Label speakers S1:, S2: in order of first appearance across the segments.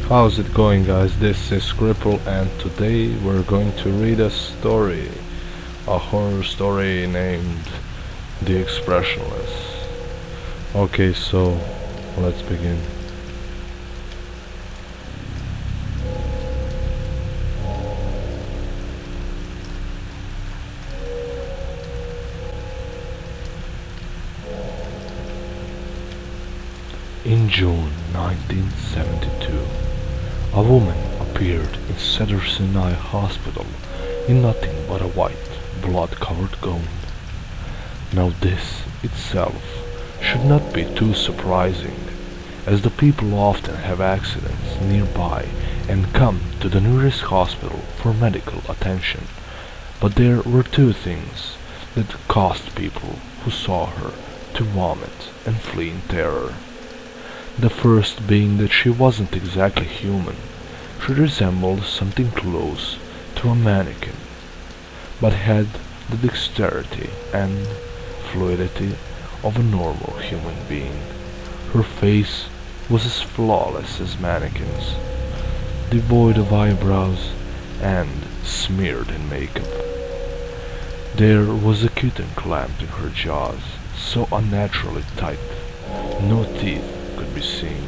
S1: How's it going, guys? This is Cripple, and today we're going to read a horror story named The Expressionless. Okay, so let's begin. In June 1972, a woman appeared in Cedars-Sinai Hospital in nothing but a white, blood-covered gown. Now this itself should not be too surprising, as the people often have accidents nearby and come to the nearest hospital for medical attention. But there were two things that caused people who saw her to vomit and flee in terror. The first being that she wasn't exactly human. She resembled something close to a mannequin, but had the dexterity and fluidity of a normal human being. Her face was as flawless as mannequins, devoid of eyebrows and smeared in makeup. There was a kitten clamped in her jaws, so unnaturally tight, no teeth could be seen,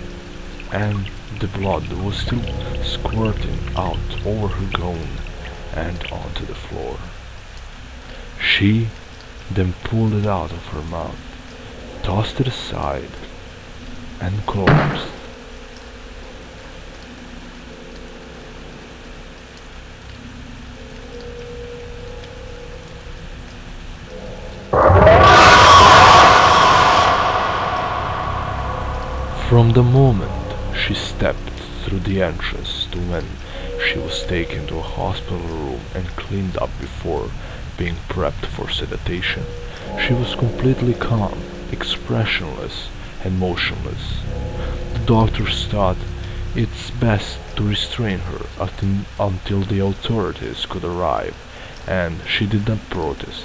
S1: and the blood was still squirting out over her gown and onto the floor. She then pulled it out of her mouth, tossed it aside, and collapsed. From the moment she stepped through the entrance to when she was taken to a hospital room and cleaned up before being prepped for sedation, she was completely calm, expressionless, and motionless. The doctors thought it's best to restrain her until the authorities could arrive, and she did not protest.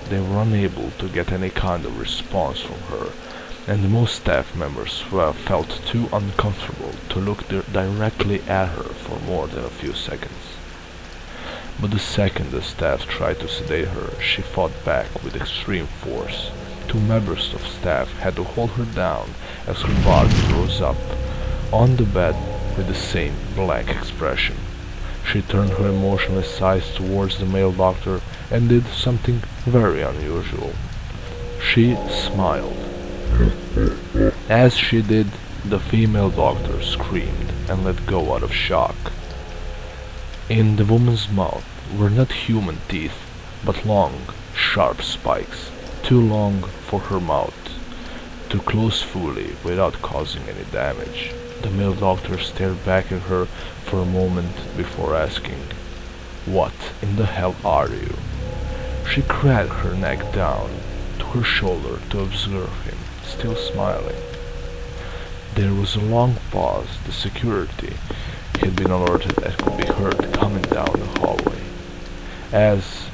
S1: They were unable to get any kind of response from her, and most staff members felt too uncomfortable to look directly at her for more than a few seconds. But the second the staff tried to sedate her, she fought back with extreme force. Two members of staff had to hold her down as her body rose up on the bed with the same blank expression. She turned her emotionless eyes towards the male doctor and did something very unusual. She smiled. As she did, the female doctor screamed and let go out of shock. In the woman's mouth were not human teeth, but long, sharp spikes, too long for her mouth to close fully without causing any damage. The male doctor stared back at her for a moment before asking, "What in the hell are you?" She cracked her neck down to her shoulder to observe him, still smiling. There was a long pause. The security had been alerted and could be heard coming down the hallway. As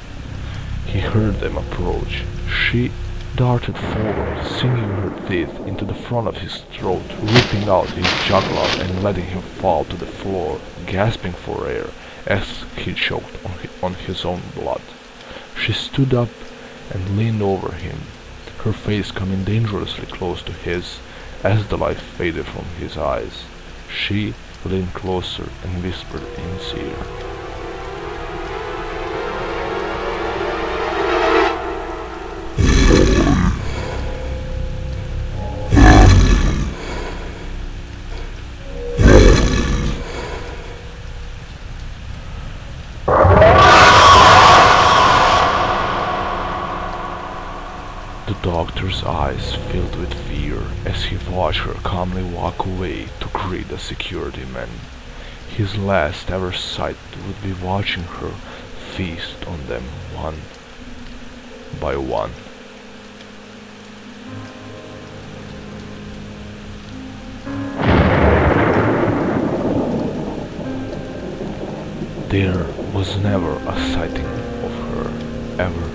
S1: he heard them approach, she darted forward, sinking her teeth into the front of his throat, ripping out his jugular and letting him fall to the floor, gasping for air as he choked on his own blood. She stood up and leaned over him, her face coming dangerously close to his as the light faded from his eyes. She leaned closer and whispered in his ear, The doctor's eyes filled with fear as he watched her calmly walk away to greet the security men. His last ever sight would be watching her feast on them one by one. There was never a sighting of her, ever.